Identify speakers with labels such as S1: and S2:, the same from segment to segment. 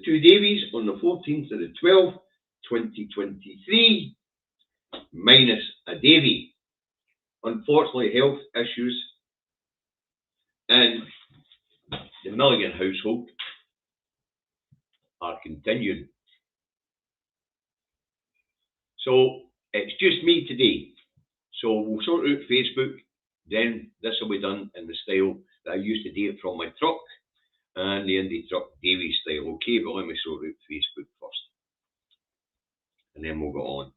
S1: to Davies on the 14th of the 12th, 2023, minus a Davy. Unfortunately, health issues in the Milligan household are continuing. So it's just me today. So we'll sort out Facebook, then this will be done in the style that I used to do it from my truck and the Indie Truck Davies style. Okay, but let me sort out Facebook first. And then we'll go on.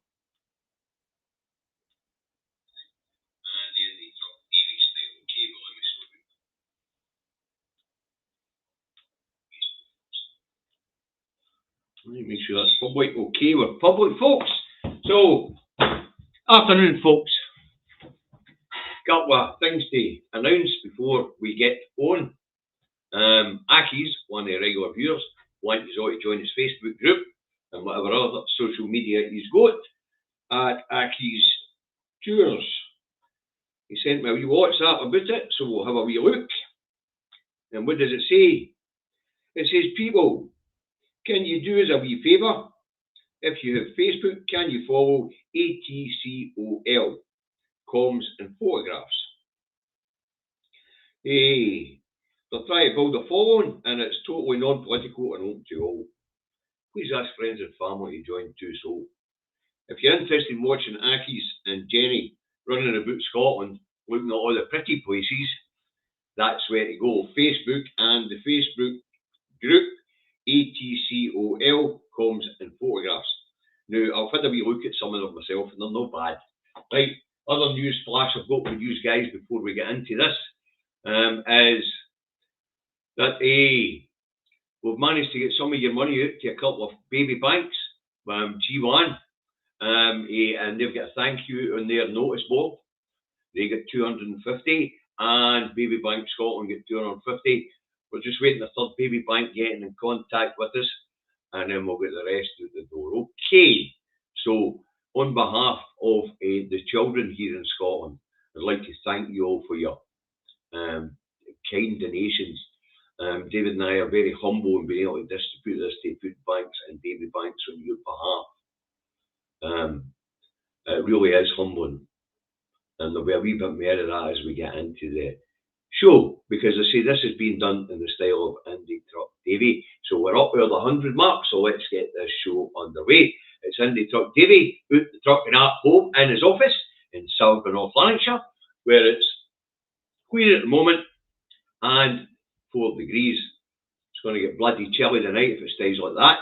S1: Let me make sure that's public. Okay, we're public, folks. So, afternoon, folks. Couple of things to announce before we get on. Aki's, one of the regular viewers, wanted us all to join his Facebook group and whatever other social media he's got at Aki's Tours. He sent me a wee WhatsApp about it, so we'll have a wee look. And what does it say? It says, people, can you do us a wee favour? If you have Facebook, can you follow ATCOL, Comms and Photographs? Hey, they're trying to build a following and it's totally non-political and open to all. Please ask friends and family to join too. So, if you're interested in watching Aki's and Jenny running about Scotland, looking at all the pretty places, that's where to go. Facebook and the Facebook group, ATCOL, Comms and Photographs. Now, I've had a wee look at some of them myself and they're not bad. Right, other news flash I've got for you guys before we get into this is that we've managed to get some of your money out to a couple of baby banks, G1, and they've got a thank you on their notice board. They get 250 and Baby Bank Scotland get 250. We're just waiting the third baby bank getting in contact with us and then we'll get the rest out the door. Okay, so on behalf of the children here in Scotland, I'd like to thank you all for your kind donations. David and I are very humble in being able to distribute this to food banks and baby banks on your behalf. It really is humbling. And there'll be a wee bit more of that as we get into the show, because I say this has been done in the style of Indie Truck Davy. So we're up with the 100 mark, so let's get this show underway. It's Indie Truck Davy, out the truck and at home in his office in Salisbury, North Lanarkshire, where it's clear at the moment and 4 degrees. It's going to get bloody chilly tonight if it stays like that.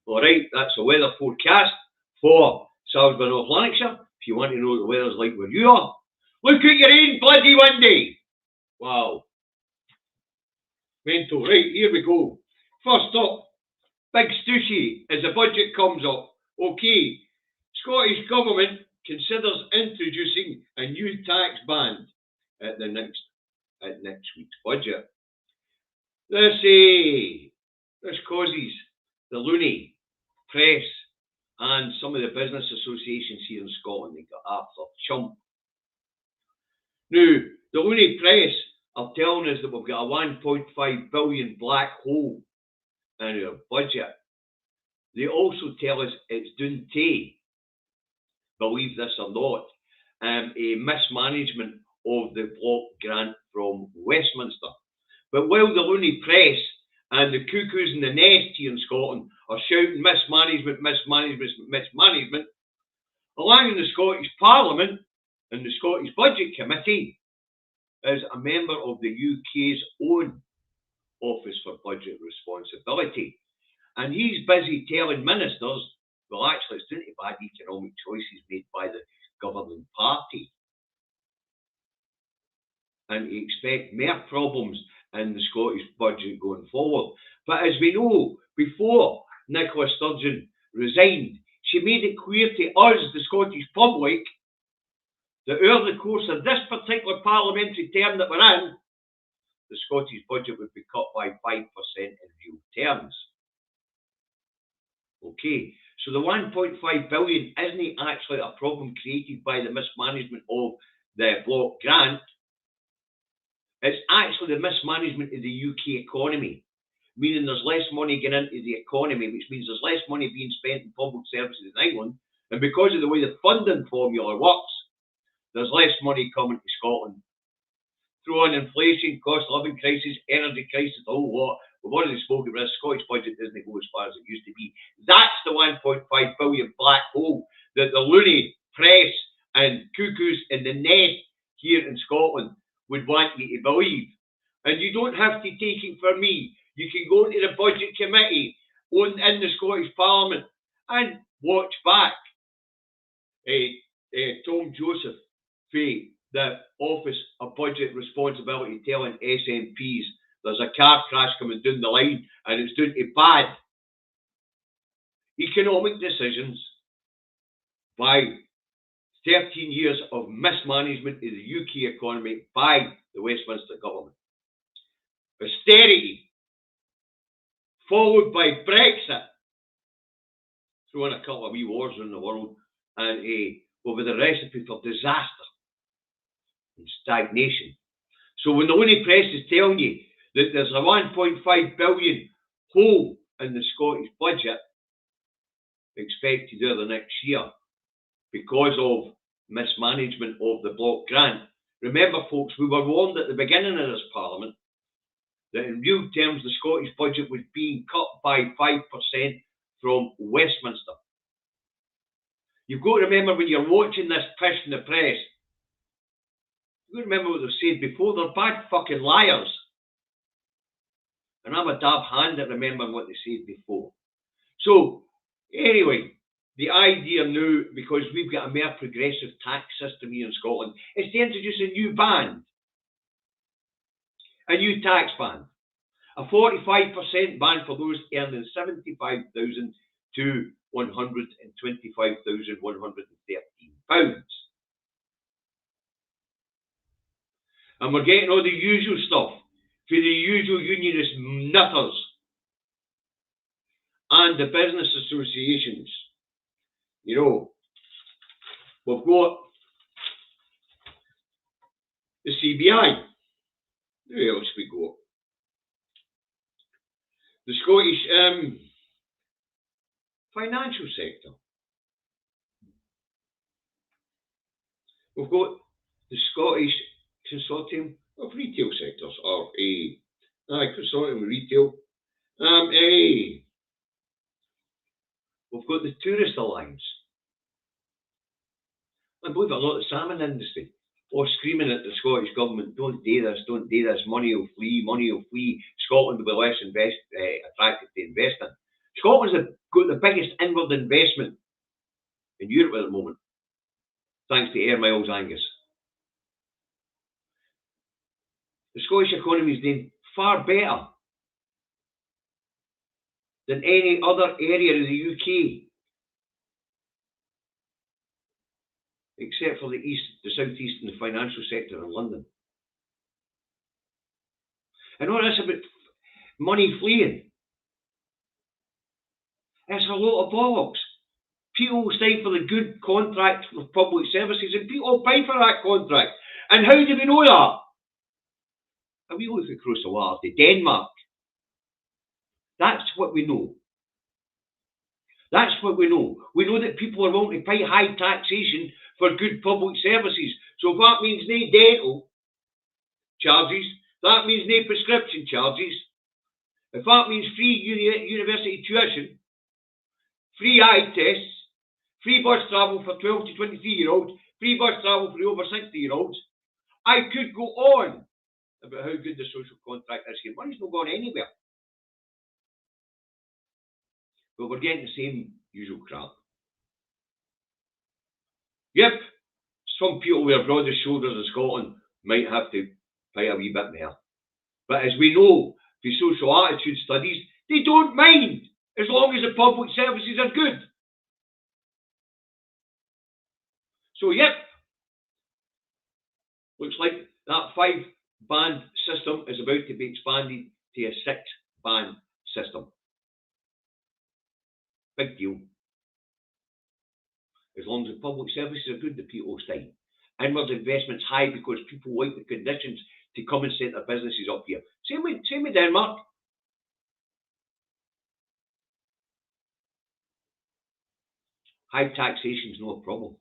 S1: Alright, that's the weather forecast for Salisbury, North Lanarkshire. If you want to know what the weather's like where you are, look at your rain, bloody windy. Wow. Mental. Right, here we go. First up, big stooshy as the budget comes up. Okay, Scottish Government considers introducing a new tax band at next week's budget. This causes the loony press and some of the business associations here in Scotland, they got after chump. Now, the loony press are telling us that we've got a 1.5 billion black hole in our budget. They also tell us it's due to, believe this or not, a mismanagement of the block grant from Westminster. But while the loony press and the cuckoos in the nest here in Scotland are shouting mismanagement, along in the Scottish Parliament and the Scottish Budget Committee is a member of the UK's own Office for Budget Responsibility. And he's busy telling ministers, well, actually, it's due to bad economic choices made by the governing party. And you expect more problems in the Scottish budget going forward. But as we know, before Nicola Sturgeon resigned, she made it clear to us, the Scottish public, that over the course of this particular parliamentary term that we're in, the Scottish budget would be cut by 5% in real terms. Okay, so the 1.5 billion isn't actually a problem created by the mismanagement of the block grant. It's actually the mismanagement of the UK economy. meaning there's less money getting into the economy, which means there's less money being spent in public services in England. And because of the way the funding formula works, there's less money coming to Scotland. Throw in inflation, cost of living crisis, energy crisis, a whole lot. We've already spoken about this. Scottish budget doesn't go as far as it used to be. That's the 1.5 billion black hole that the loony press and cuckoos in the nest here in Scotland would want you to believe. And you don't have to take it from me. You can go into the budget committee in the Scottish Parliament and watch back Tom Joseph for the Office of Budget Responsibility telling SNPs there's a car crash coming down the line and it's due to bad economic decisions by 13 years of mismanagement of the UK economy by the Westminster government. Austerity, followed by Brexit, throwing a couple of wee wars in the world, and over the recipe for disaster and stagnation. So when the loony press is telling you that there's a 1.5 billion hole in the Scottish budget expected over the next year because of mismanagement of the block grant, remember folks, we were warned at the beginning of this Parliament that in real terms the Scottish budget was being cut by 5% from Westminster. You've got to remember when you're watching this pish in the press, you've got to remember what they've said before. They're bad fucking liars. And I'm a dab hand at remembering what they said before. So, anyway, the idea now, because we've got a more progressive tax system here in Scotland, is to introduce a new band. A new tax band. A 45% band for those earning 75,000 to 125,113 pounds. And we're getting all the usual stuff for the usual unionist nutters and the business associations. You know, we've got the CBI. Where else we go? The Scottish financial sector. We've got the Scottish Consortium of Retail Sectors, or Consortium of Retail. We've got the Tourist Alliance. And believe it or not, the salmon industry, or screaming at the Scottish government, don't do this, money will flee, Scotland will be less attractive to invest in. Scotland's got the biggest inward investment in Europe at the moment, thanks to Air Miles Angus. The Scottish economy is doing far better than any other area of the UK, except for the east, the southeast, and the financial sector in London. And all this about money fleeing, it's a lot of bollocks. People will sign for the good contract for public services, and people will pay for that contract. And how do we know that? And we look across the water to Denmark. That's what we know. That's what we know. We know that people are willing to pay high taxation for good public services. So if that means no dental charges, that means no prescription charges. If that means free university tuition, free eye tests, free bus travel for 12 to 23-year-olds, free bus travel for the over 60-year-olds, I could go on about how good the social contract is here. Money's not going anywhere. But we're getting the same usual crap. Yep, some people with the broadest shoulders in Scotland might have to pay a wee bit more. But as we know, for social attitude studies, they don't mind as long as the public services are good. So yep, looks like that 5-band system is about to be expanded to a 6-band system. Big deal. As long as the public services are good, the people will stay. Inward investment's high because people like the conditions to come and set their businesses up here. Same with Denmark. high taxation is not a problem,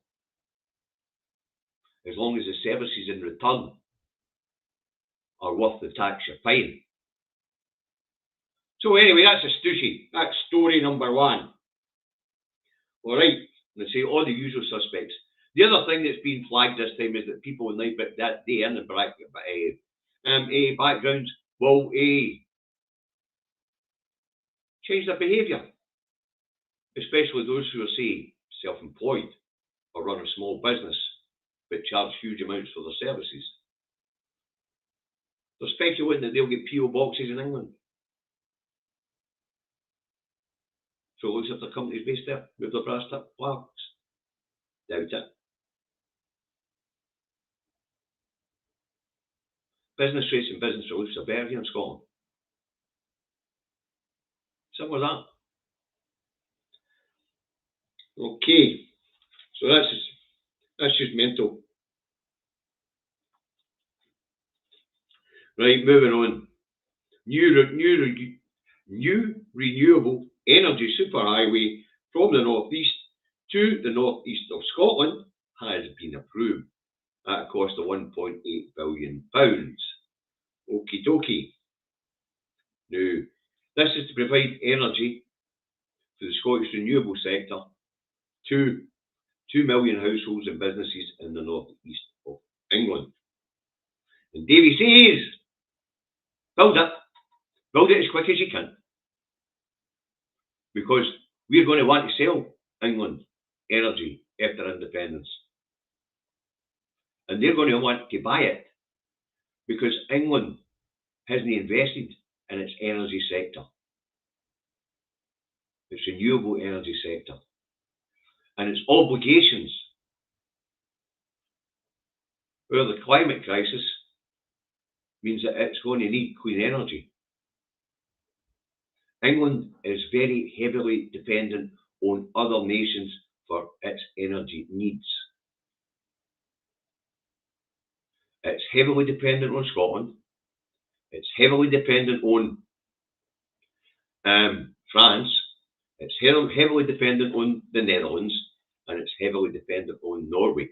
S1: as long as the services in return are worth the tax you're paying. So anyway, that's a stooshy. That's story number one. All right, let's say all the usual suspects. The other thing that's been flagged this time is that people in that day in the backgrounds will change their behaviour, especially those who are, say, self-employed or run a small business but charge huge amounts for their services. They're speculating that they'll get PO boxes in England. So it looks like the company's based there with their brass plaques. Doubt it. Business rates and business reliefs are better here in Scotland. Simple as that. Okay, so that's just mental. Right, moving on. New renewable energy superhighway from the northeast to the northeast of Scotland has been approved at a cost of £1.8 billion. Okie dokie. Now, this is to provide energy to the Scottish renewable sector to 2 million households and businesses in the northeast of England. And Davies says, build it as quick as you can, because we're going to want to sell England energy after independence. And they're going to want to buy it because England hasn't invested in its energy sector, its renewable energy sector, and its obligations. Where the climate crisis means that it's going to need clean energy. England is very heavily dependent on other nations for its energy needs. It's heavily dependent on Scotland. It's heavily dependent on France. It's heavily dependent on the Netherlands, and it's heavily dependent on Norway.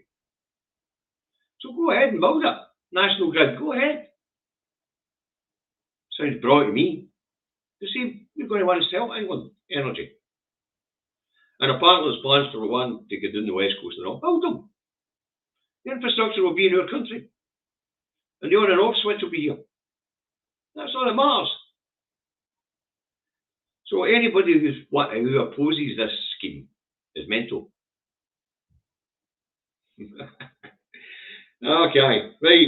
S1: So go ahead and build it. National Grid, go ahead. Sounds broad to me. You see, we're going to want to sell England energy. And apparently there's plans for Rwanda to get down the west coast and all. Build them. The infrastructure will be in our country. And the on and off switch will be here. That's all that matters. So anybody who opposes this scheme is mental. Okay, right.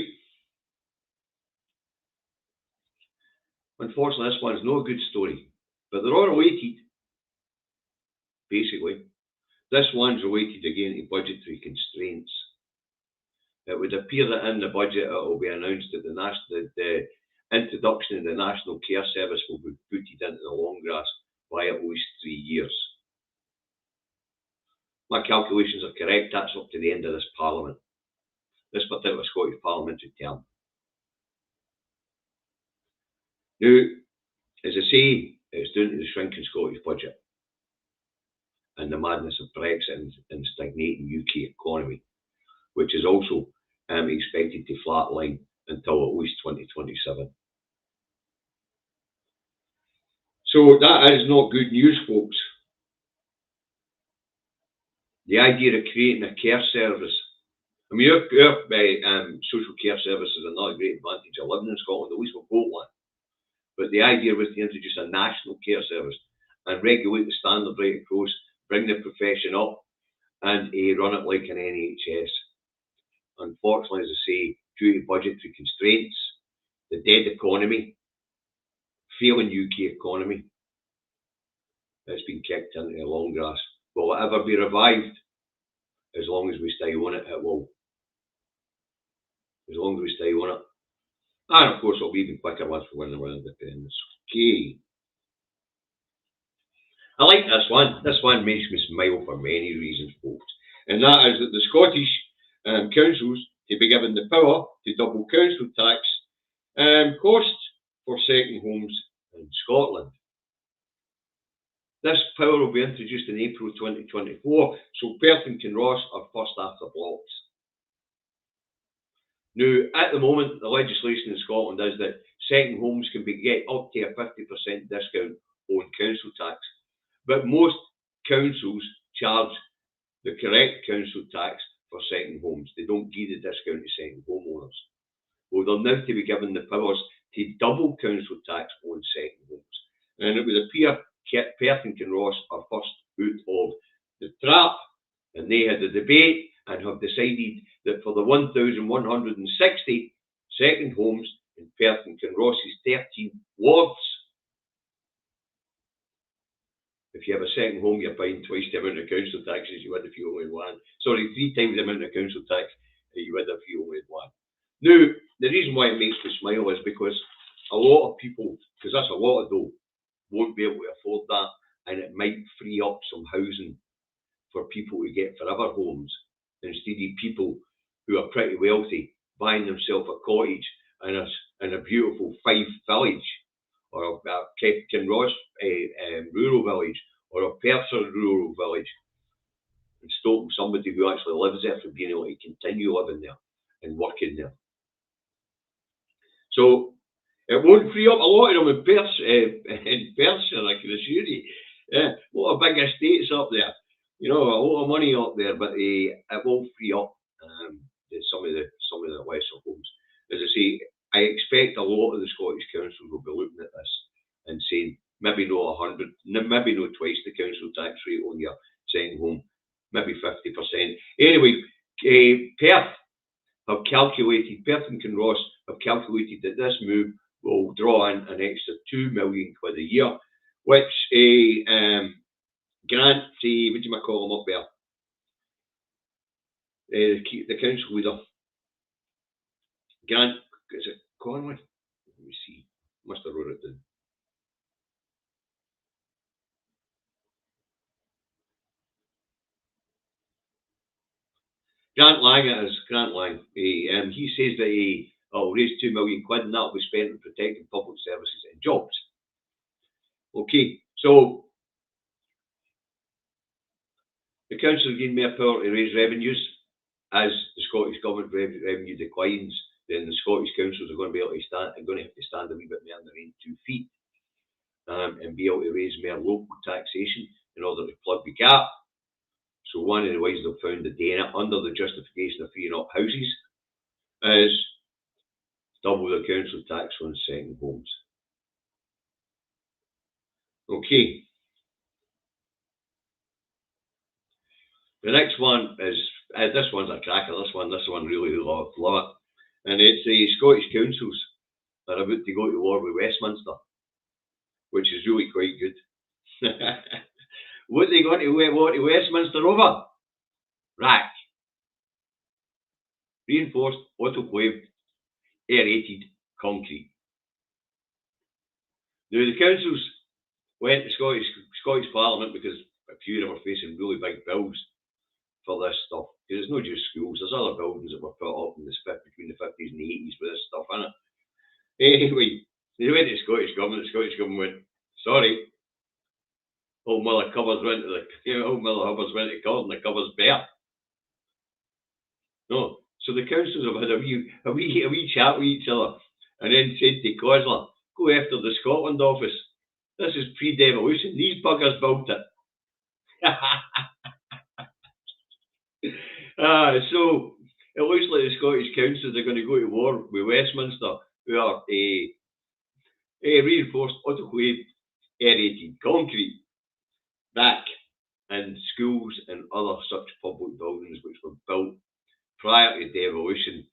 S1: Unfortunately, this one's no good story, but they're all related. Basically, this one's related again to budgetary constraints. It would appear that in the budget it will be announced that the introduction of the National Care Service will be booted into the long grass by at least 3 years. My calculations are correct, that's up to the end of this Parliament, this particular Scottish parliamentary term. Now, as I say, it's down to the shrinking Scottish budget and the madness of Brexit and stagnating UK economy, which is also expected to flatline until at least 2027. So that is not good news, folks. The idea of creating a care service, I mean, our social care service is another great advantage of living in Scotland, at least we've got one. But the idea was to introduce a national care service and regulate the standard right across, bring the profession up, and run it like an NHS. Unfortunately, as I say, due to budgetary constraints, the dead economy, failing UK economy, it's been kicked into the long grass. Will it ever be revived? As long as we stay on it, it will. As long as we stay on it. And of course, it'll be even quicker once we win our independence. Okay. I like this one. This one makes me smile for many reasons, folks. And that is that the Scottish councils to be given the power to double council tax costs for second homes in Scotland. This power will be introduced in April 2024, so Perth and Kinross are first after blocks. Now, at the moment, the legislation in Scotland is that second homes can get up to a 50% discount on council tax, but most councils charge the correct council tax for second homes. They don't give the discount to second homeowners. Well, they're now to be given the powers to double council tax on second homes. And it would appear Perth and Kinross are first out of the trap, and they had a debate and have decided that for the 1,160 second homes in Perth and Kinross's 13 wards, if you have a second home, you're paying twice the amount of council tax as you would if you only had one. Sorry, 3 times the amount of council tax that you would if you only had one. Now, the reason why it makes me smile is because a lot of people, because that's a lot of dough, won't be able to afford that, and it might free up some housing for people to get forever homes instead of people who are pretty wealthy buying themselves a cottage in a beautiful Fife village, or a Kinross rural village, or a Perth rural village, and stopping somebody who actually lives there from being able to continue living there and working there. So it won't free up a lot of them in Perthshire, I can assure you. A lot of big estates up there, you know, a lot of money up there, but it won't free up some of the lesser homes. As I say, I expect a lot of the Scottish councils will be looking at this and saying maybe not 100, maybe not twice the council tax rate on your second home, maybe 50%. Anyway, Perth and Kinross have calculated that this move will draw in an extra £2 million a year, which grant, what do you call them up there? The council leader, Grant, is it Conway? Let me see, must have wrote it down. Grant Lang it is, Grant Lang. He says that he'll raise £2 million and that'll be spent on protecting public services and jobs. Okay, so the council are gaining more power to raise revenues. As the Scottish Government revenue declines, then the Scottish councils are going to be able to stand, are going to have to stand a wee bit more on their own 2 feet and be able to raise more local taxation in order to plug the gap. So one of the ways they've found of doing it, under the justification of freeing up houses, is double the council tax on second homes. Okay. The next one is, this one's a cracker, this one really love it. And it's the Scottish councils are about to go to war with Westminster, which is really quite good. What are they going to Westminster over? Rack. Reinforced, autoclaved, aerated concrete. Now the councils went to Scottish Parliament because a few of them were facing really big bills for this stuff. Because it's not just schools, there's other buildings that were put up in between the 50s and the 80s with this stuff in it. Anyway, they went to the Scottish Government went, sorry, old Mother Hubbers went to court and the cupboard's bare. No, so the councils have had a wee chat with each other and then said to Cosler, go after the Scotland office. This is pre-devolution, these buggers built it. So it looks like the Scottish councils are going to go to war with Westminster, who are reinforced, autoclaved, aerated concrete back in schools and other such public buildings which were built prior to devolution.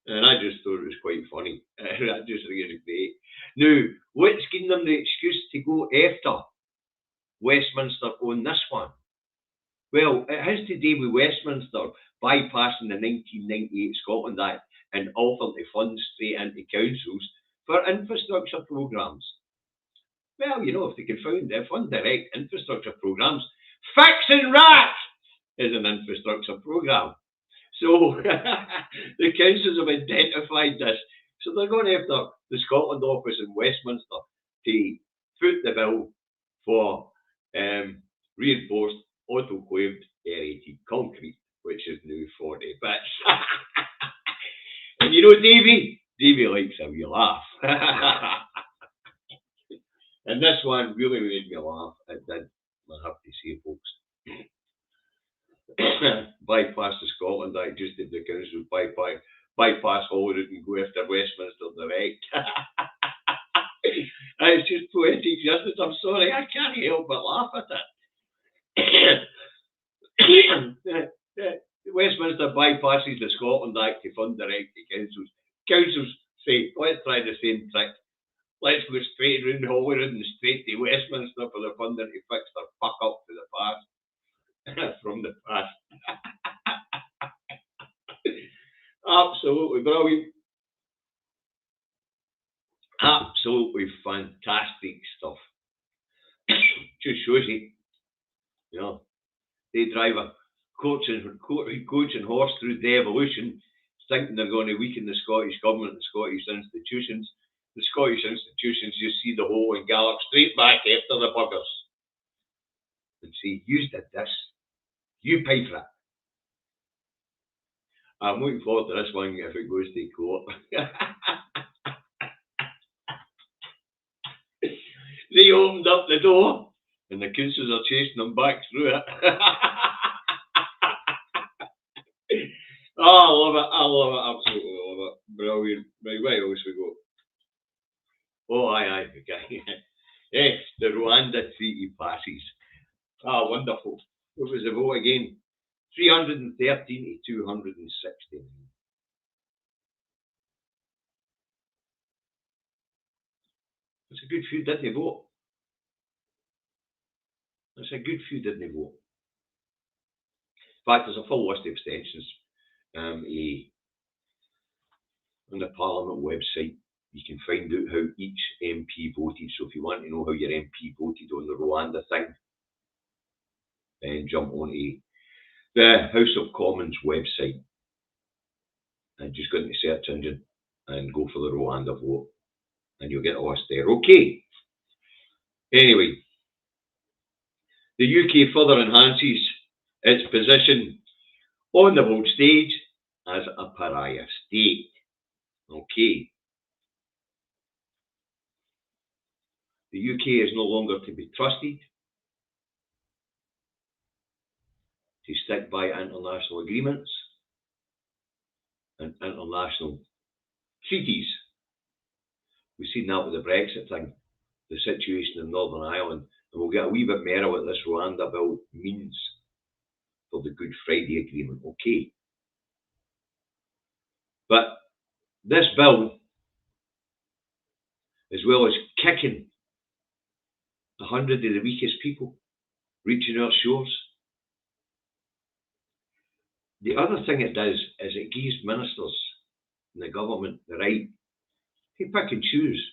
S1: And I just thought it was quite funny. I just think it's great. Now, what's giving them the excuse to go after Westminster on this one? Well, it has to do with Westminster bypassing the 1998 Scotland Act and offering to fund straight into councils for infrastructure programmes. Well, you know, if they can fund direct infrastructure programmes, fixing rats is an infrastructure programme. So the councils have identified this. So they're going after the Scotland office in Westminster to foot the bill for reinforced autoclaved aerated concrete, which is now 40 bits. And you know Davy likes a wee laugh. And this one really made me laugh. It did, I have to say, folks. Bypass the Scotland Act, just if the council bypass Holyrood and go after Westminster direct. It's just poetic justice. I'm sorry, I can't help but laugh at it. Westminster bypasses the Scotland Act to fund direct to councils. Councils say, let's try the same trick. Let's go straight around Holyrood and straight to Westminster for the funding to fix their fuck up to the past. From the past. Absolutely brilliant. Absolutely fantastic stuff. Just shows you know, they drive a coach and horse through devolution, thinking they're going to weaken the Scottish government and Scottish institutions. The Scottish institutions just see the hole and gallop straight back after the buggers and say, you did this, you pay for it. I'm looking forward to this one if it goes to court. They opened up the door and the councils are chasing them back through it. Oh, I love it, absolutely love it. Brilliant. Right, where else we go? Oh, aye, okay. Yes, the Rwanda Treaty passes. Ah, wonderful. What was the vote again? 313 to 216. That's a good few didn't vote. That's a good few didn't vote. In fact, there's a full list of abstentions on the Parliament website. You can find out how each MP voted. So if you want to know how your MP voted on the Rwanda thing, then jump onto the House of Commons website and just go into the search engine and go for the Rwanda vote, and you'll get a list there. Okay. Anyway, the UK further enhances its position on the world stage as a pariah state. Okay. The UK is no longer to be trusted to stick by international agreements and international treaties. We've seen that with the Brexit thing, the situation in Northern Ireland, and we'll get a wee bit more what this Rwanda bill means for the Good Friday Agreement. Okay. But this bill, as well as kicking 100 of the weakest people reaching our shores, the other thing it does is it gives ministers in the government the right to pick and choose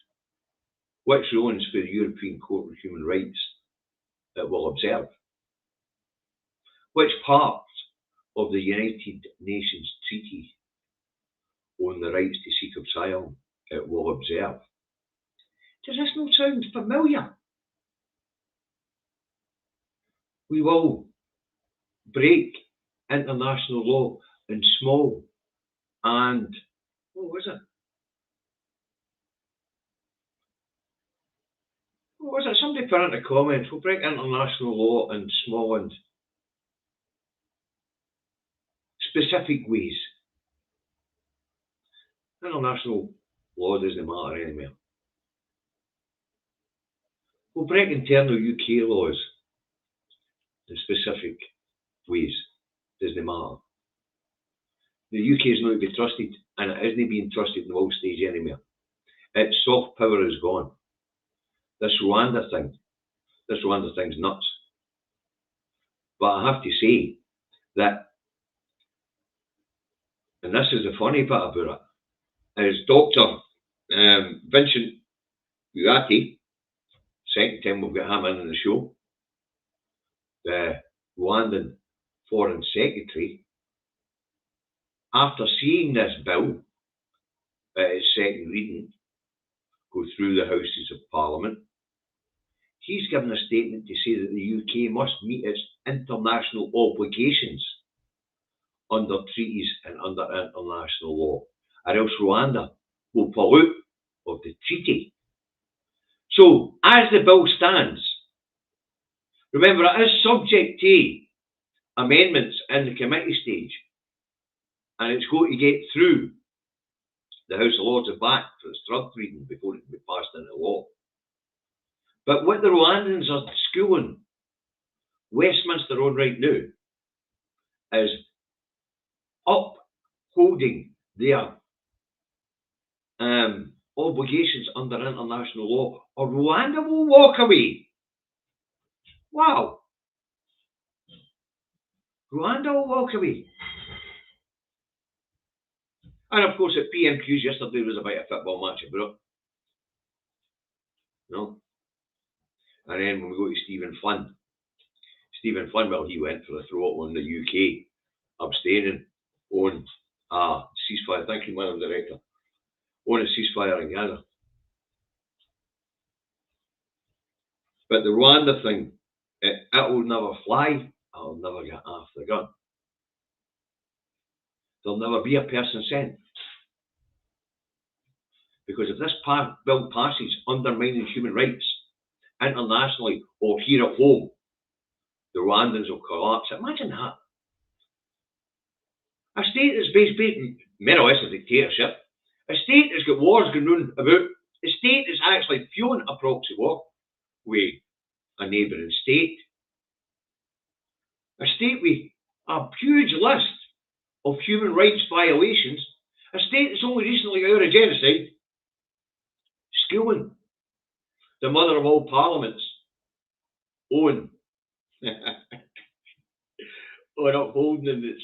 S1: which rulings for the European Court of Human Rights it will observe, which parts of the United Nations Treaty on the rights to seek asylum it will observe. Does this not sound familiar? We will break international law in small and, what was it? What was it? Somebody put in the comments, we'll break international law in small and specific ways. International law doesn't matter anymore. We'll break internal UK laws in specific ways. Doesn't matter. The UK is not to be trusted, and it isn't being trusted in the world stage anymore. Its soft power is gone. This Rwanda thing's nuts. But I have to say that, and this is the funny part about it, is Dr. Vincent Buati, second time we've got him in the show, the Rwandan Foreign Secretary, after seeing this bill at its second reading go through the Houses of Parliament, he's given a statement to say that the UK must meet its international obligations under treaties and under international law, or else Rwanda will pull out of the treaty. So, as the bill stands, remember it is subject to amendments in the committee stage, and it's going to get through the House of Lords and back for its third reading before it can be passed into law. But what the Rwandans are schooling Westminster on right now is upholding their obligations under international law, or Rwanda will walk away. Wow. Rwanda will walk away. And of course, at PMQs yesterday was about a football match abroad. No? And then when we go to Stephen Flynn, well, he went for the throttle on the UK, abstaining on a ceasefire. Thank you, Madam Director. On a ceasefire in Gaza. But the Rwanda thing, it will never fly. I'll never get off the gun. There'll never be a person sent. Because if this bill passes undermining human rights internationally or here at home, the Rwandans will collapse. Imagine that. A state that's based more or less a dictatorship, a state that's got wars going on about, a state that's actually fueling a proxy war with a neighbouring state, a state with a huge list of human rights violations, a state that's only recently got out of genocide, schooling the mother of all parliaments on upholding its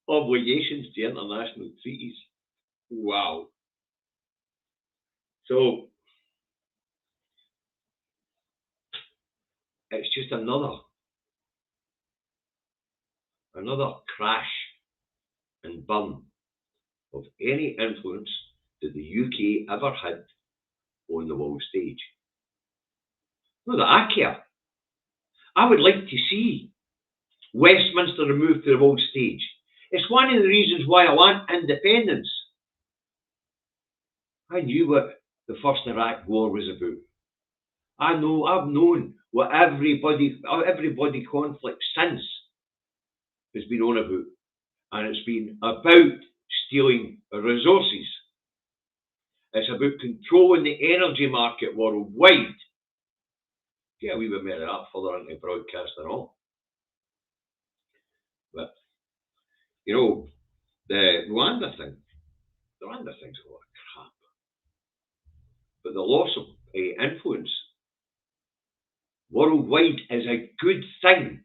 S1: obligations to international treaties. Wow. So it's just another crash and burn of any influence that the UK ever had on the world stage. Not that I care. I would like to see Westminster removed to the world stage. It's one of the reasons why I want independence. I knew what the first Iraq war was about. I've known what every body conflict since has been on about. And it's been about stealing resources. It's about controlling the energy market worldwide. Yeah, we were made up further into broadcast and all. But, you know, the Rwanda thing's a lot of crap. But the loss of influence worldwide is a good thing.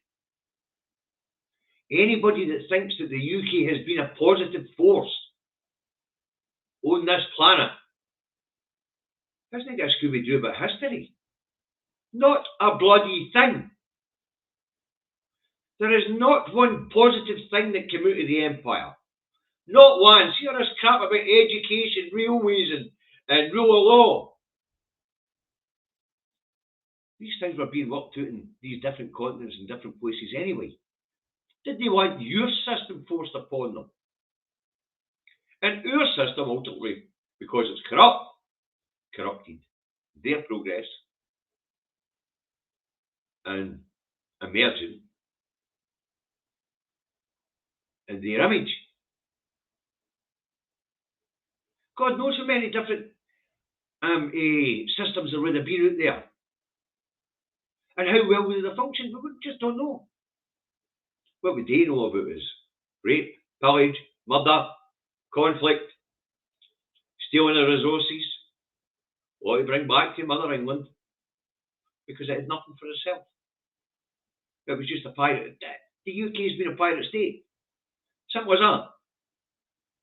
S1: Anybody that thinks that the UK has been a positive force on this planet hasn't got a Scooby-Doo about history. Not a bloody thing. There is not one positive thing that came out of the empire. Not one. See all this crap about education, railways and rule of law. These things were being worked out in these different continents and different places anyway. Did they want your system forced upon them? And our system ultimately, because it's corrupted their progress and emerging in their image. God knows how many different systems there would have been out there. And how well would they function? We just don't know. What we do know about is rape, pillage, murder, conflict, stealing of resources, what to bring back to Mother England, because it had nothing for itself. It was just a pirate. The UK's been a pirate state. Simple as that.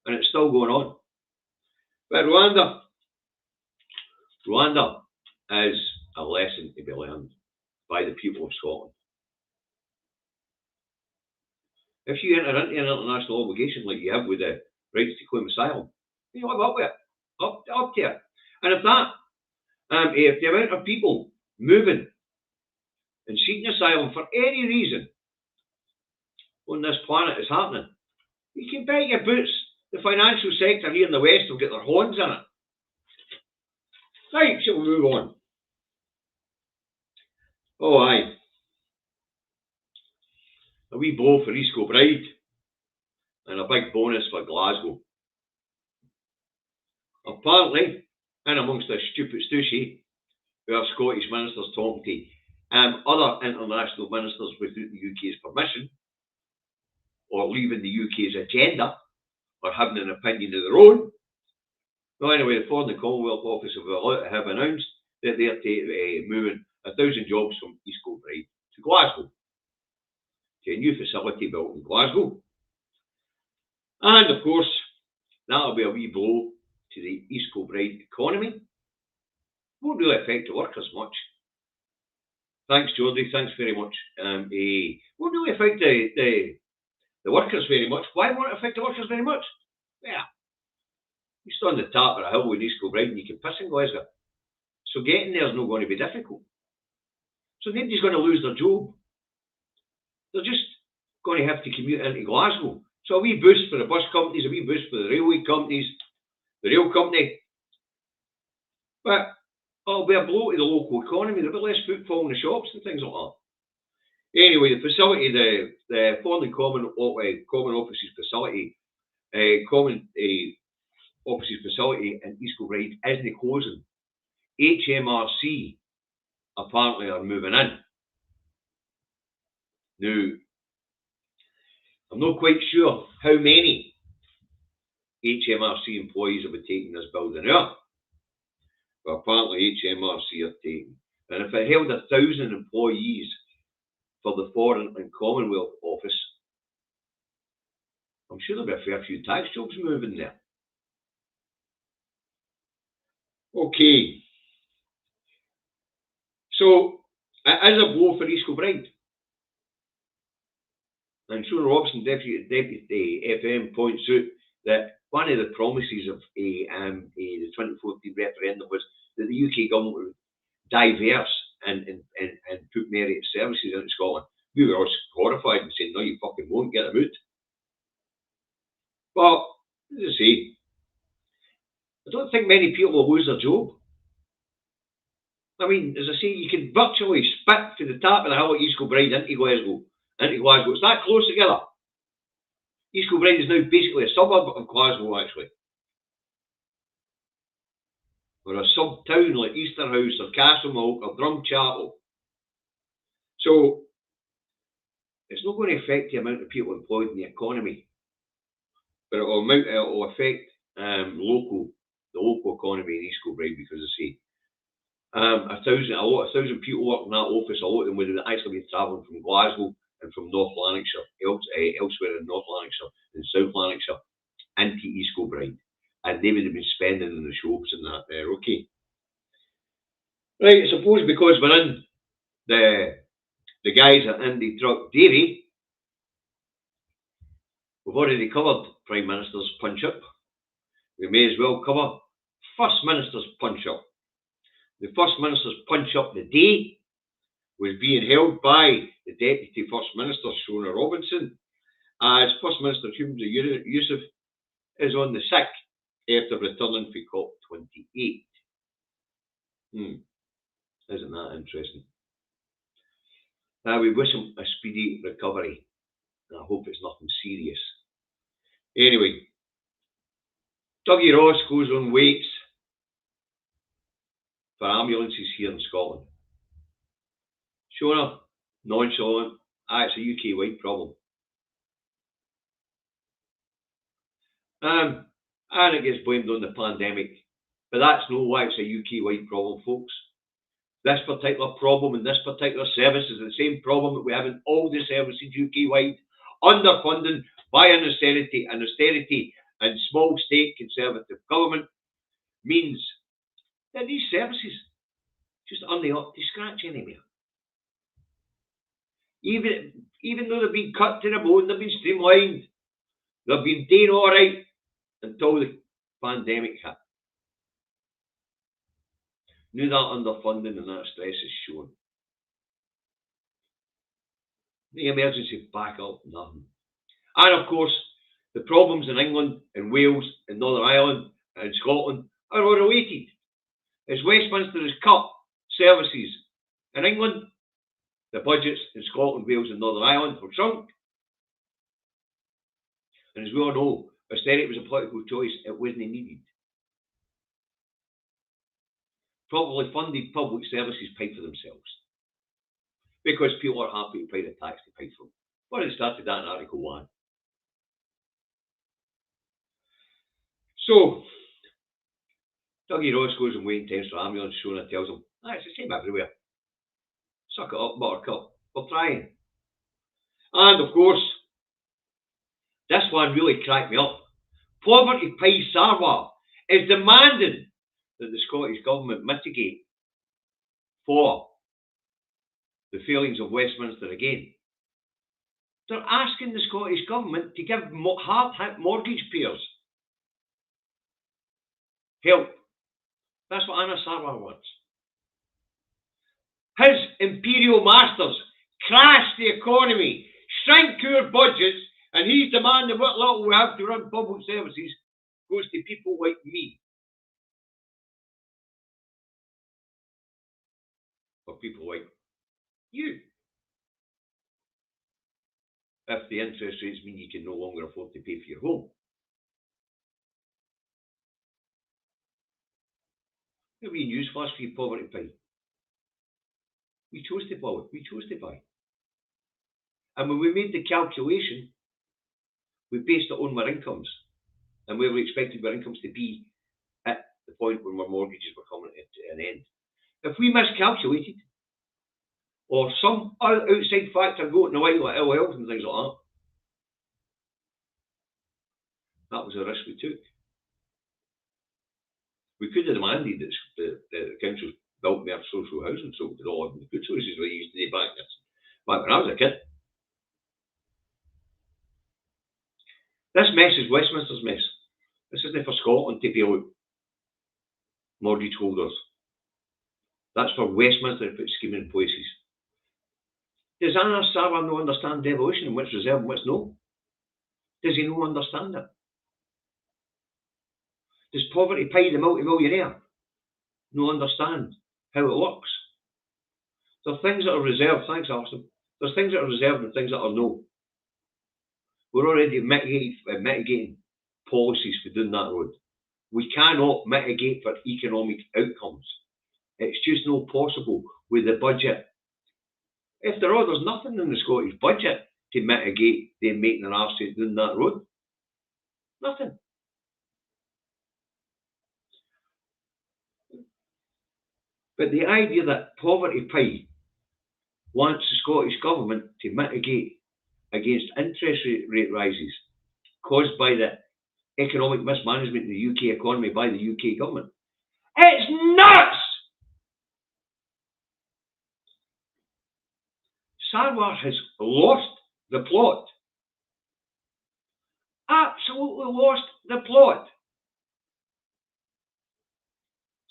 S1: And it's still going on. But Rwanda is a lesson to be learned by the people of Scotland. If you enter into an international obligation like you have with the rights to claim asylum, you live up with it, up to it. And if the amount of people moving and seeking asylum for any reason on this planet is happening, you can bet your boots the financial sector here in the West will get their horns in it. Right, so we'll move on. Oh, aye. A wee blow for East Kilbride and a big bonus for Glasgow. Apparently, in amongst this stupid stushy, who are Scottish ministers talking to other international ministers without the UK's permission, or leaving the UK's agenda, or having an opinion of their own. Well, anyway, the Foreign and Commonwealth Office have announced that they're moving 1,000 jobs from East Kilbride to Glasgow, to a new facility built in Glasgow. And of course, that'll be a wee blow to the East Kilbride economy. Won't really affect the workers much. Thanks, Geordie. Thanks very much. Won't really affect the workers very much. Why won't it affect the workers very much? Yeah. You stand on the top of a hill with East Kilbride and you can piss in Glasgow. So getting there is not going to be difficult. So nobody's going to lose their job. They're just going to have to commute into Glasgow. So a wee boost for the bus companies, a wee boost for the railway companies, the rail company. But it'll be a blow to the local economy. There'll be less footfall in the shops and things like that. Anyway, the facility, the Foreign and Common Offices facility, Offices facility in East Kilbride isn't closing. HMRC apparently are moving in. Now, I'm not quite sure how many HMRC employees will be taking this building out, but apparently HMRC are taking. And if it held 1,000 employees for the Foreign and Commonwealth Office, I'm sure there'll be a fair few tax jobs moving there. Okay. So, it is a blow for East Kilbride. And Sean Robson, Deputy FM, points out that one of the promises of the 2014 referendum was that the UK government would diverse and put merit services into Scotland. We were all horrified and saying, no, you fucking won't, get them out. But, as I say, I don't think many people will lose their job. I mean, as I say, you can virtually spit to the top of the hill at East Kilbride into Glasgow. It's that close together. East Kilbride is now basically a suburb of Glasgow, actually. Or a sub-town like Easterhouse or Castlemilk or Drumchapel. So, it's not going to affect the amount of people employed in the economy. But it will affect the local economy in East Kilbride, because I say, 1,000 people working in that office, a lot of them would have actually been travelling from Glasgow and from North Lanarkshire, elsewhere in North Lanarkshire and South Lanarkshire, into East Kilbride. And they would have been spending in the shops and that there, okay. Right, I suppose because we're in the guys at Indie Truck Dairy, we've already covered Prime Minister's punch-up. We may as well cover First Minister's punch-up. The First Minister's punch-up the day was being held by the Deputy First Minister, Shona Robinson, as First Minister Humza Yousaf is on the sick after returning for COP28. Isn't that interesting? We wish him a speedy recovery, and I hope it's nothing serious. Anyway, Dougie Ross goes on waits for ambulances here in Scotland. Shona, nonchalant, it's a UK-wide problem. And it gets blamed on the pandemic, but that's not why it's a UK-wide problem, folks. This particular problem in this particular service is the same problem that we have in all the services UK-wide. Underfunding by an austerity and small state conservative government means that these services just aren't up to scratch anymore. Even though they've been cut to the bone, they've been streamlined, they've been doing all right until the pandemic hit. Now that underfunding and that stress is shown. The emergency backup, nothing. And of course, the problems in England, in Wales, in Northern Ireland, and Scotland are all related. As Westminster has cut services in England, the budgets in Scotland, Wales, and Northern Ireland have shrunk. And as we all know, austerity was a political choice, it wasn't needed. Properly funded public services pay for themselves. Because people are happy to pay the tax they pay for them. Well, it started that in Article 1. So, Dougie Ross goes and waiting times for ambulance. Shona tells him, it's the same everywhere. Suck it up, buttercup. We're trying. And of course, this one really cracked me up. Poverty Pie Sarwar is demanding that the Scottish Government mitigate for the failings of Westminster again. They're asking the Scottish Government to give hard-hit mortgage payers help. That's what Anna Sarwar wants. His imperial masters crash the economy, shrink our budgets, and he's demanding what little we have to run public services goes to people like me. Or people like you. If the interest rates mean you can no longer afford to pay for your home. There'll be a newsflash for you, Poverty Pie. We chose to buy. We chose to buy. And when we made the calculation, we based it on our incomes and where we expected our incomes to be at the point when our mortgages were coming to an end. If we miscalculated, or some outside factor going away like ill health and things like that, that was a risk we took. We could have demanded that the councils built more social housing so we could all have the good choices we used to do back when I was a kid. This mess is Westminster's mess. This isn't for Scotland to bail out mortgage holders. That's for Westminster to put scheme in places. Does Anna Sarwar not understand devolution and what's reserved and what's no? Does he not understand it? Does Poverty Pie, the multi-millionaire, not understand how it works? There are things that are reserved, thanks Alison. There's things that are reserved and things that are no. We're already mitigating policies for doing that road. We cannot mitigate for economic outcomes. It's just not possible with the budget. After all, there's nothing in the Scottish budget to mitigate them making an arse of doing that road. Nothing. But the idea that Poverty Pie wants the Scottish Government to mitigate against interest rate rises caused by the economic mismanagement in the UK economy by the UK government. It's nuts! Sarwar has lost the plot. Absolutely lost the plot.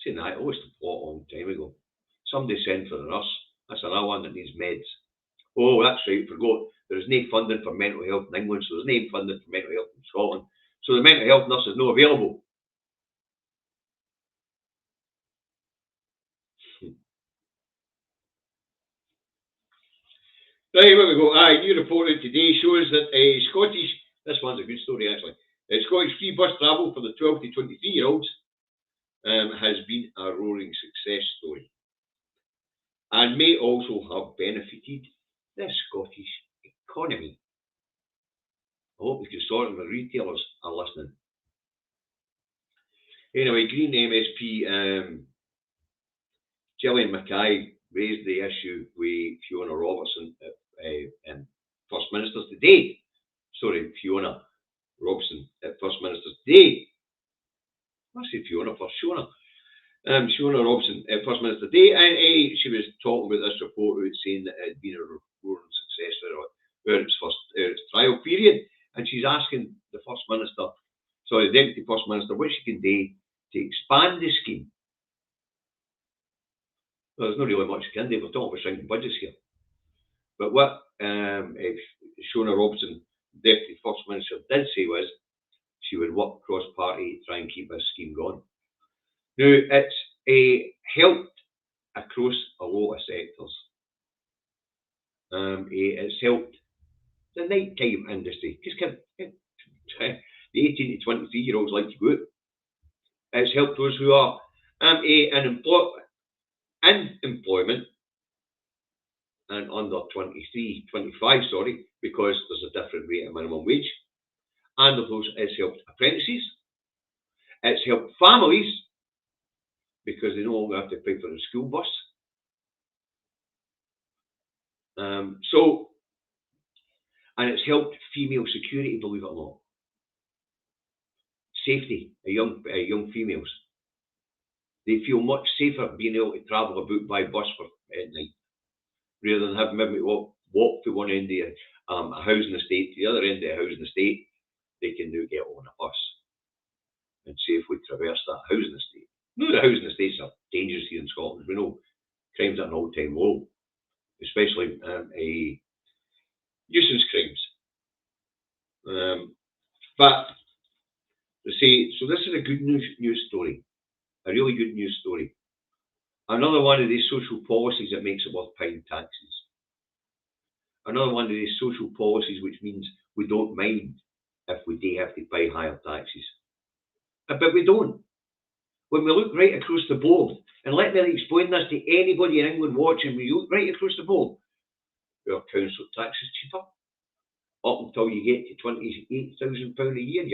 S1: Saying that, I lost the plot a long time ago. Somebody sent for a nurse. That's another one that needs meds. Oh, that's right, forgot. There's no funding for mental health in England, so there's no funding for mental health in Scotland. So the mental health nurse is not available. Right, where we go. New report out today shows that Scottish, this one's a good story actually, Scottish free bus travel for the 12 to 23-year-olds has been a roaring success story and may also have benefited the Scottish economy. I hope the consortium of retailers are listening. Anyway, Green MSP Gillian Mackay raised the issue with Fiona Robertson at First Minister's today. Sorry, Fiona Robertson at First Minister's today. I say Fiona first, Shona. Shona Robertson at First Minister Day, and she was talking about this report, saying that it had been a roaring success for its trial period, and she's asking the Deputy First Minister, what she can do to expand the scheme. Well, there's not really much she can do. We're talking about shrinking budgets here. But what if Shona Robson, Deputy First Minister, did say was she would work cross-party to try and keep this scheme going. Now, it's helped across a lot of sectors. It's helped the nighttime industry, because the 18 to 23-year-olds like to go out. It's helped those who are in employment and under 25, because there's a different rate of minimum wage. And of course, it's helped apprentices. It's helped families, because they no longer have to pay for the school bus. And it's helped female security, believe it or not. Safety of young females. They feel much safer being able to travel about by bus at night, rather than having maybe walk from one end of a housing estate to the other end of a housing estate. They can now get on a bus and safely traverse that housing estate. No, the housing estates are dangerous here in Scotland. We know crime's at an all-time low, especially nuisance crimes. But they say, so this is a good news story, a really good news story. Another one of these social policies that makes it worth paying taxes. Another one of these social policies which means we don't mind if we do have to pay higher taxes. But we don't. When we look right across the board, and let me explain this to anybody in England watching, we look right across the board, our council tax is cheaper. Up until you get to £28,000 a year,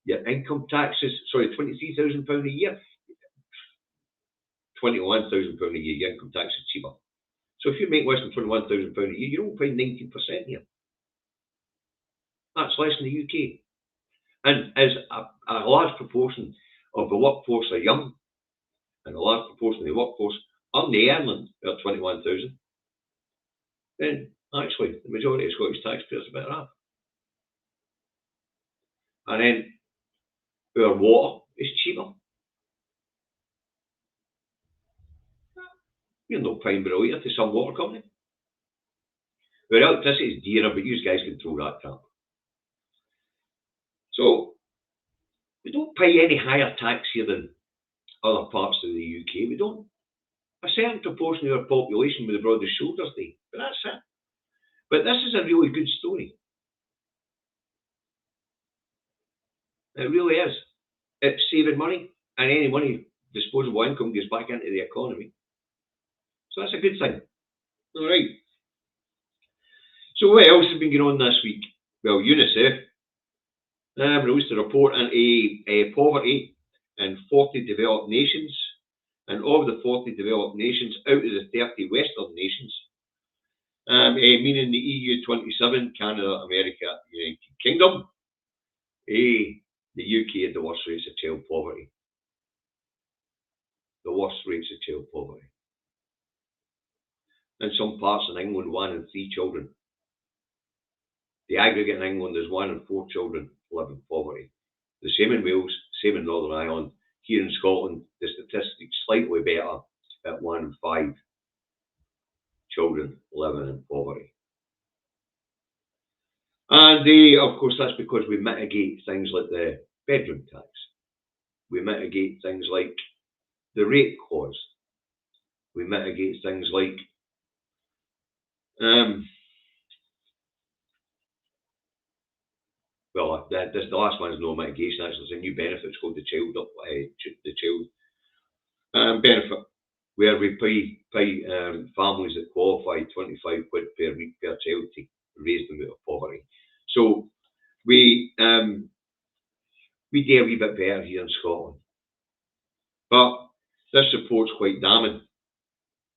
S1: your income tax is, £23,000 a year, £21,000 a year, your income tax is cheaper. So if you make less than £21,000 a year, you're only paying 19% here. That's less than the UK. And as a large proportion of the workforce are young, and a large proportion of the workforce are earning about 21,000, then actually the majority of Scottish taxpayers are better off. And then our water is cheaper. We're not paying bill here to some water company. Our electricity is dearer, but you guys can throw that crap. So we don't pay any higher tax here than other parts of the UK. We don't. A certain proportion of our population with the broadest shoulders do, but that's it. But this is a really good story. It really is. It's saving money, and any money, disposable income, goes back into the economy. So that's a good thing. All right. So what else has been going on this week? Well, UNICEF released a report into poverty in 40 developed nations, and of the 40 developed nations, out of the 30 Western nations, meaning the EU 27, Canada, America, United Kingdom, the UK had the worst rates of child poverty. The worst rates of child poverty. In some parts in England, 1 in 3 children. The aggregate in England is 1 in 4 children live in poverty. The same in Wales, same in Northern Ireland. Here in Scotland, the statistics slightly better at 1 in 5 children living in poverty. And of course, that's because we mitigate things like the bedroom tax. We mitigate things like the rate clause. We mitigate things like well, the last one is no mitigation. Actually, there's a new benefit. It's called the child benefit, where we pay families that qualify 25 quid per week per child to raise them out of poverty. So we do a wee bit better here in Scotland. But this report's quite damning,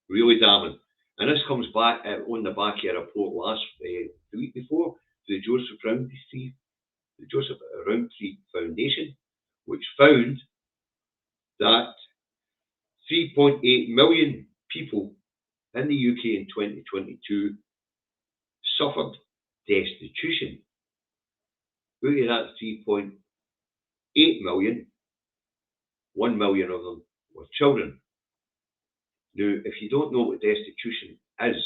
S1: really damning. And this comes back on the back of a report the week before, the Joseph Rowntree Foundation, which found that 3.8 million people in the UK in 2022 suffered destitution. Out of that 3.8 million, 1 million of them were children. Now, if you don't know what destitution is,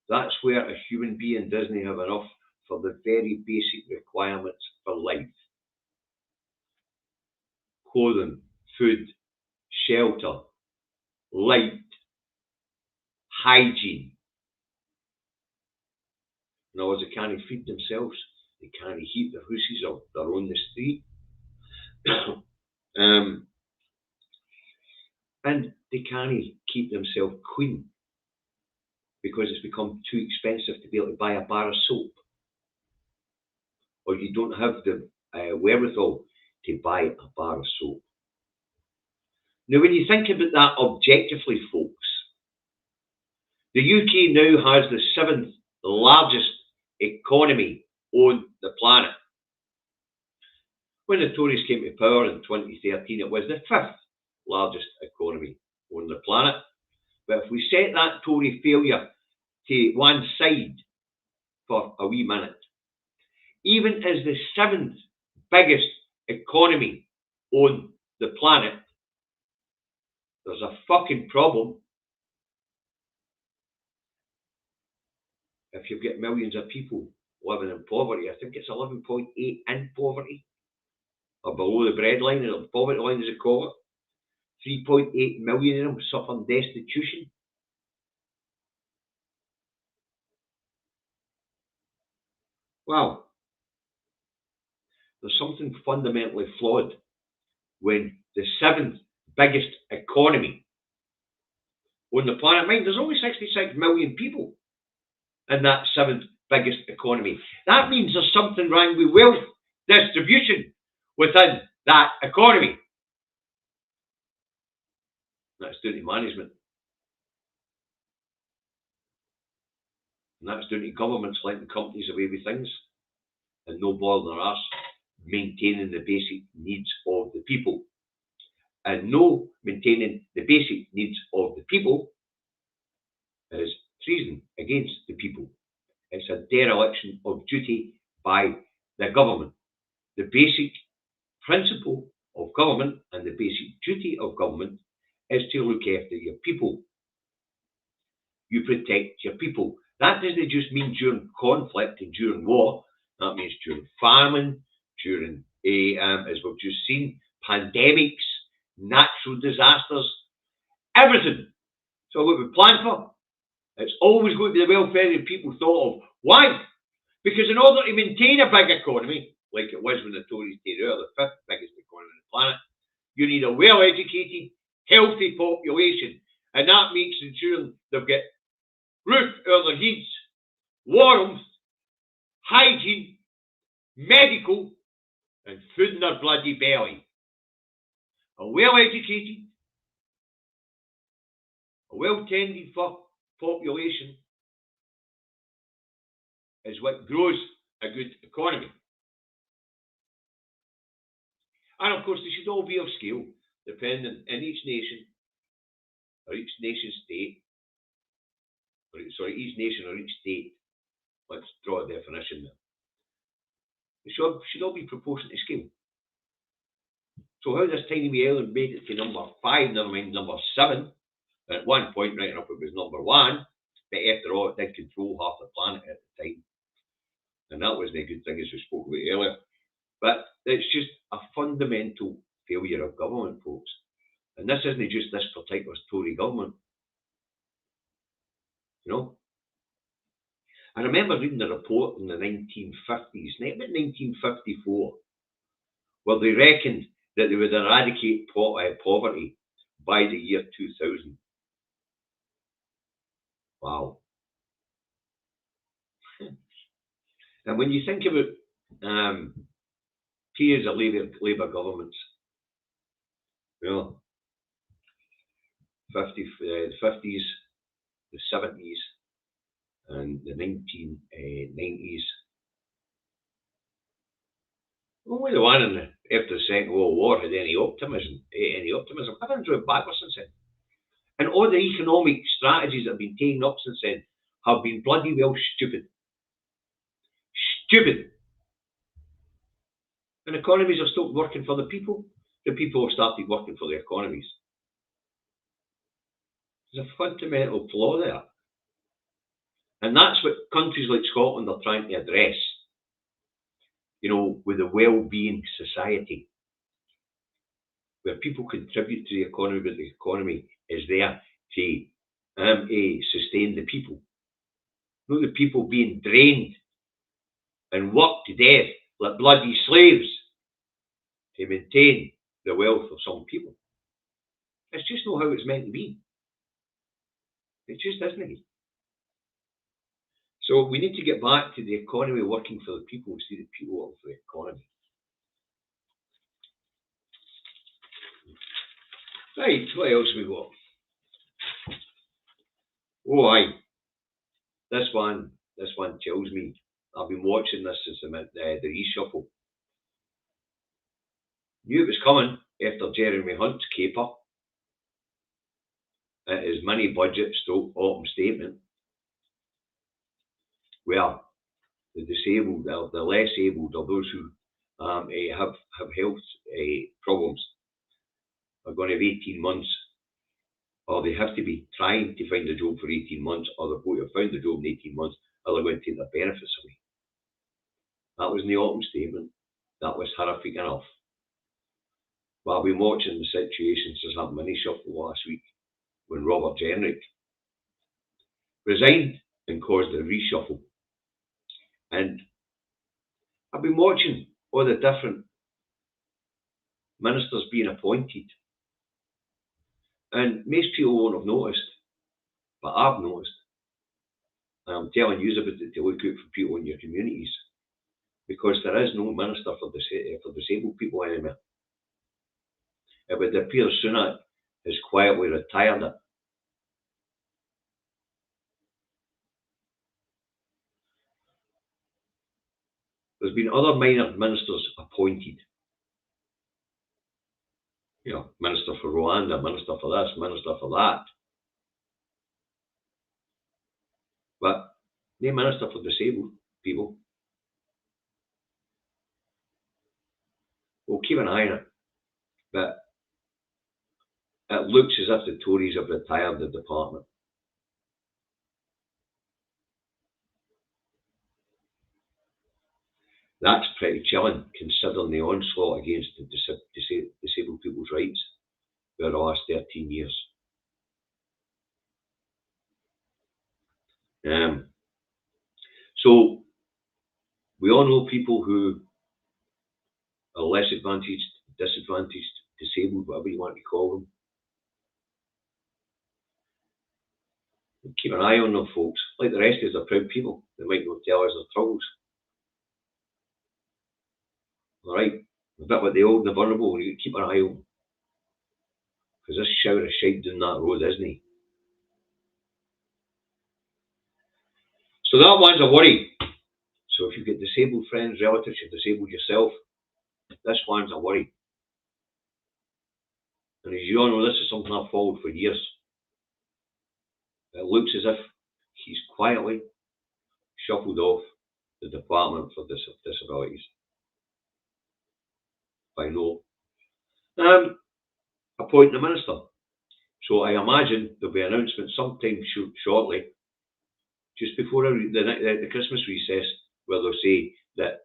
S1: That's where a human being doesn't have enough for the very basic requirements for life. Clothing, food, shelter, light, hygiene. In other words, they can't feed themselves, they can't heat their houses or they're on the street. And they can't keep themselves clean because it's become too expensive to be able to buy a bar of soap. Or you don't have the wherewithal to buy a bar of soap. Now, when you think about that objectively, folks, the UK now has the 7th largest economy on the planet. When the Tories came to power in 2013, it was the 5th largest economy on the planet. But if we set that Tory failure to one side for a wee minute, even as the 7th biggest economy on the planet, there's a fucking problem if you've got millions of people living in poverty. I think it's 11.8 in poverty, or below the breadline, or the poverty line as they call it. 3.8 million of them suffering destitution. Well, there's something fundamentally flawed when the 7th biggest economy on the planet, mind, there's only 66 million people in that 7th biggest economy. That means there's something wrong with wealth distribution within that economy. That's down to management. And that's down to governments letting companies away with things and no bothering their arse maintaining the basic needs of the people. And no maintaining the basic needs of the people is treason against the people. It's a dereliction of duty by the government. The basic principle of government and the basic duty of government is to look after your people. You protect your people. That doesn't just mean during conflict and during war. That means during famine, during, as we've just seen, pandemics, natural disasters, everything. So what we plan for, it's always going to be the welfare of people thought of. Why? Because in order to maintain a big economy, like it was when the Tories did earlier, the 5th biggest economy on the planet, you need a well-educated, healthy population. And that makes ensuring they've got roof over their heads, warmth, hygiene, medical, and food in their bloody belly. A well-educated, a well-tended population is what grows a good economy. And of course, they should all be of scale, depending in each nation, or each nation state, or each nation or each state. Let's draw a definition there. They should all be proportionate to scale. So how this tiny wee island made it to number 5, never mind number 7, and at one point right up it was number 1, but after all it did control half the planet at the time. And that wasn't a good thing, as we spoke about earlier. But it's just a fundamental failure of government, folks. And this isn't just this particular Tory government. You know? I remember reading a report in the 1950s, about 1954, where they reckoned that they would eradicate poverty by the year 2000. Wow. And when you think about periods of Labour governments, you know, the 50s, the 70s, and the 1990s. Only the one after the Second World War had any optimism. Everything's went backwards since then. And all the economic strategies that have been taken up since then have been bloody well stupid. Stupid. And economies have stopped working for the people. The people have started working for the economies. There's a fundamental flaw there. And that's what countries like Scotland are trying to address, with the well-being society, where people contribute to the economy, but the economy is there to sustain the people. Not the people being drained and worked to death like bloody slaves to maintain the wealth of some people. It's just not how it's meant to be. It just isn't. So we need to get back to the economy working for the people instead of people working for the economy. Right, what else we got? Oh, aye. This one tells me. I've been watching this since the reshuffle. Knew it was coming after Jeremy Hunt's caper at his mini budget stroke autumn statement, where the disabled, or the less able, or those who have health problems are going to have 18 months, or they have to be trying to find a job for 18 months, or they're going to have found a job in 18 months, or they're going to take their benefits away. That was in the autumn statement. That was horrific enough. But I've been watching the situation since that mini shuffle last week, when Robert Jenrick resigned and caused a reshuffle. And I've been watching all the different ministers being appointed. And most people won't have noticed, but I've noticed. And I'm telling you about it to look out for people in your communities, because there is no minister for disabled people anymore. It would appear Sunak has quietly retired it. There's been other minor ministers appointed. Minister for Rwanda, minister for this, minister for that. But no minister for disabled people. We'll keep an eye on it. But it looks as if the Tories have retired the department. That's pretty chilling, considering the onslaught against the disabled people's rights over the last 13 years. So we all know people who are less advantaged, disadvantaged, disabled, whatever you want to call them. Keep an eye on them, folks. Like the rest of us are proud people. They might not tell us their troubles. Alright? A bit like the old and the vulnerable, you keep an eye on them. Because this shower of shite down that road, isn't he? So that one's a worry. So if you've got disabled friends, relatives, you're disabled yourself, this one's a worry. And as you all know, this is something I've followed for years. It looks as if he's quietly shuffled off the Department for Disabilities. By no. Appointing the minister. So I imagine there'll be an announcement sometime shortly, just before the Christmas recess, where they'll say that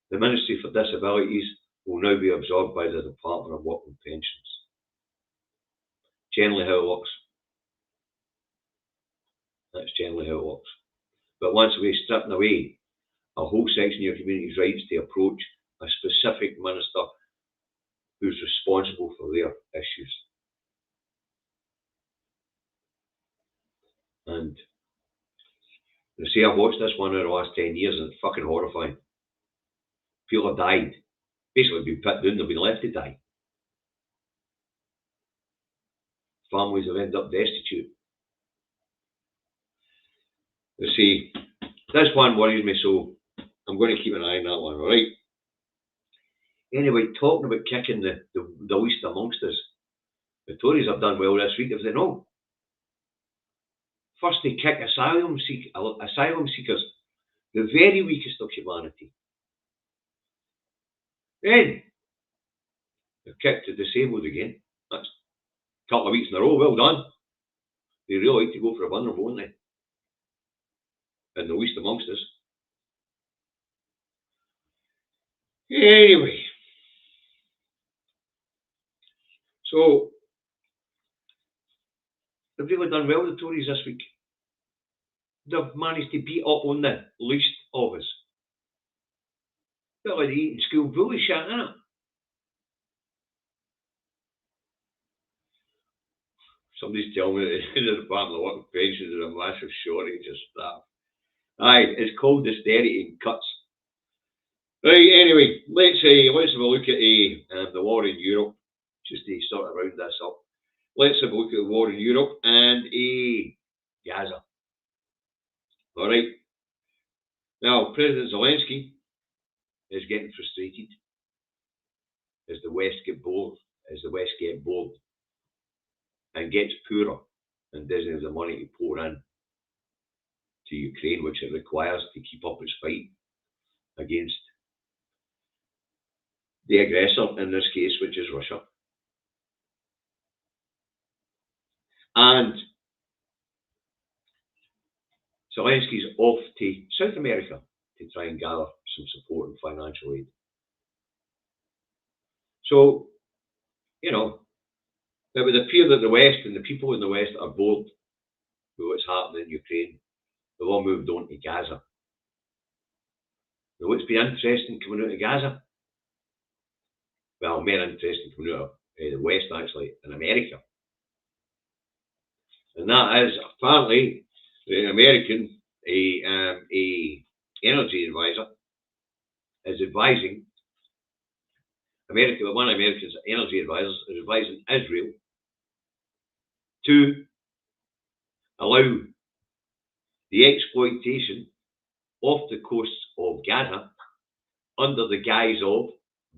S1: the Ministry for Disabilities will now be absorbed by the Department of Work and Pensions. Generally how it works. That's generally how it works. But once we're stripping away a whole section of your community's rights to approach a specific minister who's responsible for their issues. And they say I've watched this one over the last 10 years and it's fucking horrifying. People have died. Basically been put down, they've been left to die. Families have ended up destitute. They say, this one worries me, so I'm going to keep an eye on that one, alright? Anyway, talking about kicking the least amongst us, the Tories have done well this week, have they not? First they kick asylum seekers, the very weakest of humanity. Then they've kicked the disabled again. That's a couple of weeks in a row, well done. They really like to go for a vulnerable, won't they? and the least amongst us. Anyway, so they've really done well, the Tories, this week. They've managed to beat up on the least of us. Bit like the eating school bully shit, isn't it? Somebody's telling me that in the Department of Work and Pensions there's a massive shortage of staff. Aye, it's called austerity and cuts. Right, anyway, let's have a look at the war in Europe, just to sort of round this up. Let's have a look at the war in Europe and Gaza. All right. Now, President Zelensky is getting frustrated as the West get bored, and gets poorer and doesn't have the money to pour in to Ukraine, which it requires to keep up its fight against the aggressor in this case, which is Russia. And Zelensky's off to South America to try and gather some support and financial aid. So, you know, it would appear that the West and the people in the West are bored with what's happening in Ukraine. They've all moved on to Gaza. Now, what's been interesting coming out of Gaza? Well, more interesting coming out of the West, actually, in America. And that is apparently the American energy advisor is advising one of America's energy advisors is advising Israel to allow the exploitation off the coast of Gaza under the guise of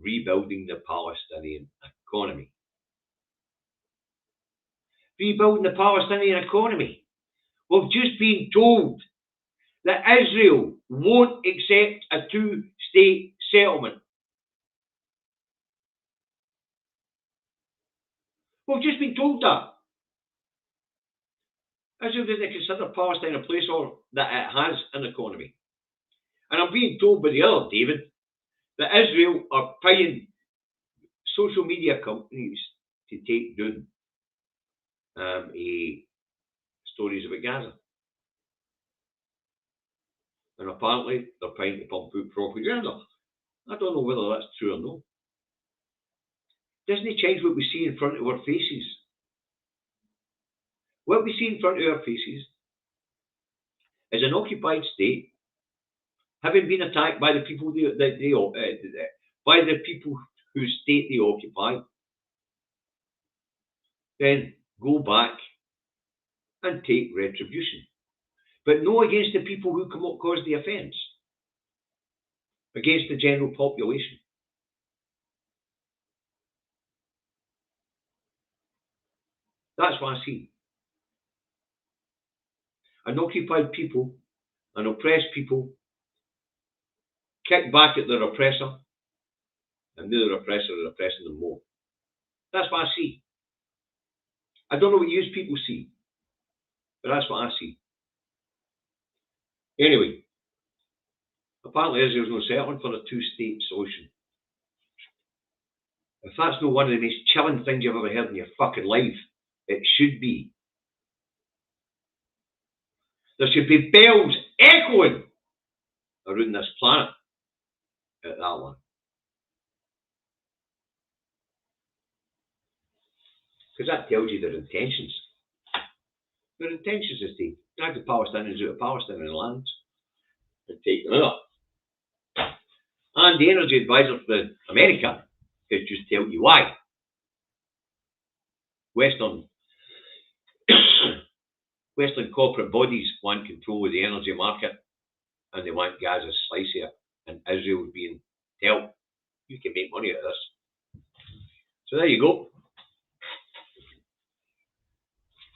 S1: rebuilding the Palestinian economy. Rebuilding the Palestinian economy. We've just been told that Israel won't accept a two-state settlement. We've just been told that. Israel doesn't consider Palestine a place that it has an economy. And I'm being told by the other David that Israel are paying social media companies to take down stories about Gaza. And apparently they're trying to pump out propaganda. I don't know whether that's true or not. Doesn't it change what we see in front of our faces? What we see in front of our faces is an occupied state having been attacked by the people by the people whose state they occupy. Then go back and take retribution. But no against the people who caused the offence. Against the general population. That's what I see. An occupied people, an oppressed people, kick back at their oppressor, and their oppressor is oppressing them more. That's what I see. I don't know what you people see, but that's what I see. Anyway, apparently Israel's no settling for a two-state solution. If that's not one of the most chilling things you've ever heard in your fucking life, it should be. There should be bells echoing around this planet at that one. Because that tells you their intentions. Their intentions is to drag the Palestinians out of Palestinian lands and take them out. And the energy advisor for America is just tell you why. Western corporate bodies want control of the energy market and they want Gaza's slice of it. And Israel being told, you can make money out of this. So there you go.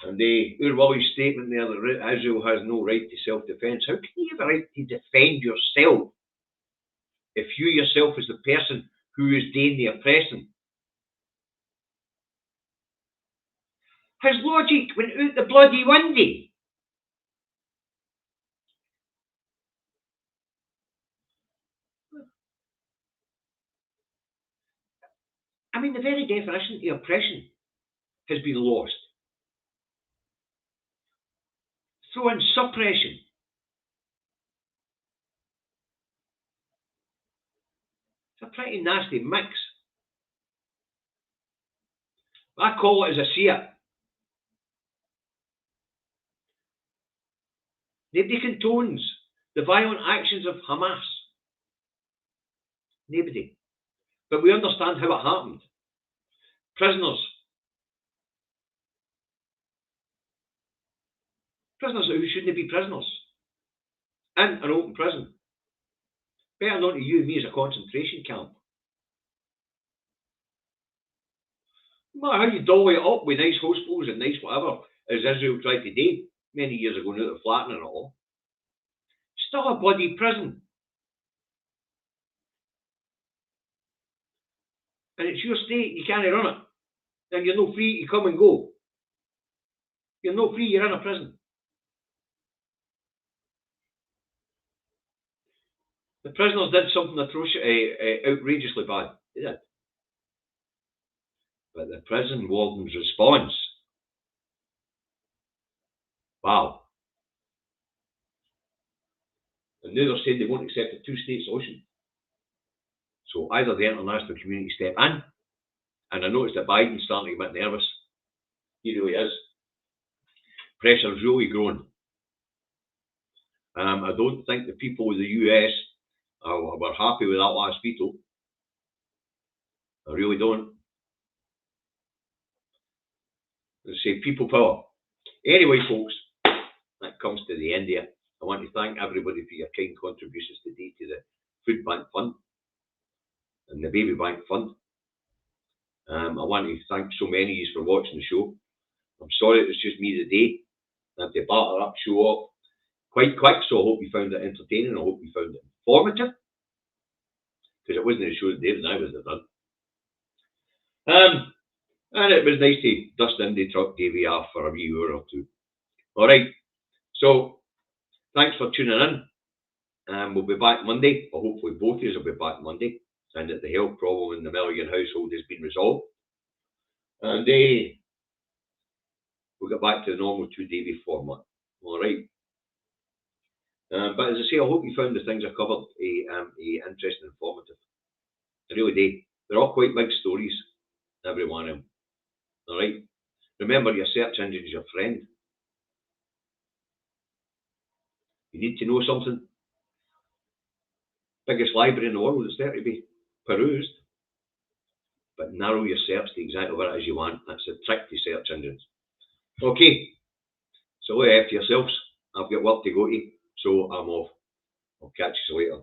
S1: And Urwali's statement there that Israel has no right to self-defence. How can you have a right to defend yourself if you yourself is the person who is doing the oppressing? His logic went out the bloody windy. I mean, the very definition of oppression has been lost. Throw in suppression. It's a pretty nasty mix. I call it as I see it. Nobody condones the violent actions of Hamas. Nobody. But we understand how it happened. Prisoners. Prisoners who shouldn't be prisoners. In an open prison. Better known to you and me as a concentration camp. No matter how you dolly it up with nice hospitals and nice whatever, as Israel tried to do many years ago now, they're flattening it all. Still a bloody prison. And it's your state, you can't run it. And you're no free to come and go. You're no free, you're in a prison. The prisoners did something outrageously bad. They did. But the prison warden's response, wow. And now they're saying they won't accept a two-state solution. So either the international community step in, and I noticed that Biden's starting to get nervous. He really is. Pressure's really growing. I don't think the people of the US were happy with that last veto. I really don't. Let's say people power. Anyway, folks, that comes to the end of it. I want to thank everybody for your kind contributions today to the Food Bank Fund and the Baby Bank Fund. I want to thank so many of you for watching the show. I'm sorry it was just me today. I had to batter up, show up quite quick, so I hope you found it entertaining. I hope you found it informative. Because it wasn't a show that Dave and I was done. And it was nice to dust in the truck Davey off for a wee hour or two. Alright, so thanks for tuning in. We'll be back Monday, or hopefully both of us will be back Monday, and that the health problem in the Milligan household has been resolved. And we'll get back to the normal 2 Davey format. Alright. But as I say, I hope you found the things I covered interesting and informative. I really do. They're all quite big stories, every one of them. Alright? Remember, your search engine is your friend. You need to know something. Biggest library in the world is there to be perused. But narrow your search to exactly what it is you want. That's the trick to search engines. Okay. So look after yourselves. I've got work to go to, so I'm off. I'll catch you later.